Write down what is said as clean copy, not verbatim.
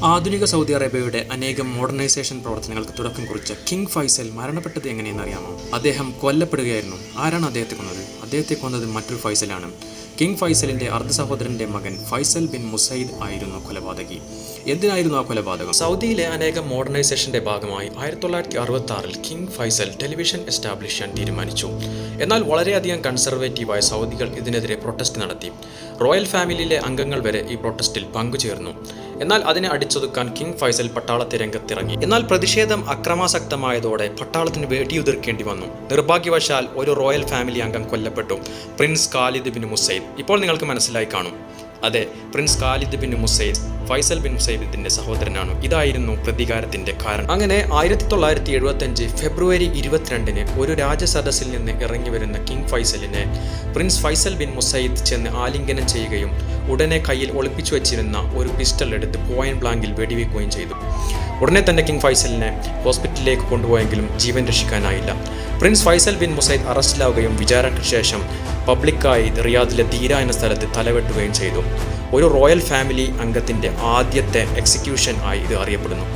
ആധുനിക സൗദി അറേബ്യയുടെ അനേകം മോഡേണൈസേഷൻ പ്രവർത്തനങ്ങൾക്ക് തുടക്കം കുറിച്ച കിങ് ഫൈസൽ മരണപ്പെട്ടത് എങ്ങനെയെന്ന് അറിയാമോ? അദ്ദേഹം കൊല്ലപ്പെടുകയായിരുന്നു. ആരാണ് അദ്ദേഹത്തെ കൊന്നത്? അദ്ദേഹത്തെ കൊന്നത് മറ്റൊരു ഫൈസലാണ്. കിങ് ഫൈസലിന്റെ അർദ്ധ സഹോദരന്റെ മകൻ ഫൈസൽ ബിൻ മുസൈദ് ആയിരുന്നു കൊലപാതകി. എന്തിനായിരുന്നു ആ കൊലപാതകം? സൗദിയിലെ അനേകം മോഡേണൈസേഷന്റെ ഭാഗമായി 1966 കിങ് ഫൈസൽ ടെലിവിഷൻ എസ്റ്റാബ്ലിഷ് ചെയ്യാൻ തീരുമാനിച്ചു. എന്നാൽ വളരെയധികം കൺസർവേറ്റീവായ സൗദികൾ ഇതിനെതിരെ പ്രൊട്ടസ്റ്റ് നടത്തി. റോയൽ ഫാമിലിയിലെ അംഗങ്ങൾ വരെ ഈ പ്രൊട്ടസ്റ്റിൽ പങ്കുചേർന്നു. എന്നാൽ അതിനെ അടിച്ചൊതുക്കാൻ കിങ് ഫൈസൽ പട്ടാളത്തെ രംഗത്തിറങ്ങി. എന്നാൽ പ്രതിഷേധം അക്രമാസക്തമായതോടെ പട്ടാളത്തിന് വെടിയുതിർക്കേണ്ടി വന്നു. നിർഭാഗ്യവശാൽ ഒരു റോയൽ ഫാമിലി അംഗം കൊല്ലപ്പെട്ടു, പ്രിൻസ് ഖാലിദ് ബിൻ മുസൈദ്. ഇപ്പോൾ നിങ്ങൾക്ക് മനസ്സിലായി കാണും, അതെ, prince Khalid bin Musaid Faisal bin മുസൈദിന്റെ സഹോദരനാണ്. ഇതായിരുന്നു പ്രതികാരത്തിന്റെ കാരണം. അങ്ങനെ 1975 ഫെബ്രുവരി 22-ന് ഒരു രാജസദസ്സിൽ നിന്ന് ഇറങ്ങി വരുന്ന കിങ് ഫൈസലിനെ പ്രിൻസ് ഫൈസൽ ബിൻ മുസൈദ് ചെന്ന് ആലിംഗനം ചെയ്യുകയും ഉടനെ കയ്യിൽ ഒളിപ്പിച്ചു വെച്ചിരുന്ന ഒരു പിസ്റ്റൾ എടുത്ത് പോയിന്റ് ബ്ലാങ്കിൽ വെടിവെക്കുകയും ചെയ്തു. ഉടനെ തന്നെ കിങ് ഫൈസലിനെ ഹോസ്പിറ്റലിലേക്ക് കൊണ്ടുപോയെങ്കിലും ജീവൻ രക്ഷിക്കാനായില്ല. പ്രിൻസ് ഫൈസൽ ബിൻ മുസൈദ് അറസ്റ്റിലാവുകയും വിചാരണയ്ക്ക് ശേഷം പബ്ലിക്കായി റിയാദിലെ ധീര എന്ന സ്ഥലത്ത് തലവെട്ടുകയും ചെയ്തു. ഒരു റോയൽ ഫാമിലി അംഗത്തിന്റെ ആദ്യത്തെ എക്സിക്യൂഷൻ ആയി ഇത് അറിയപ്പെടുന്നു.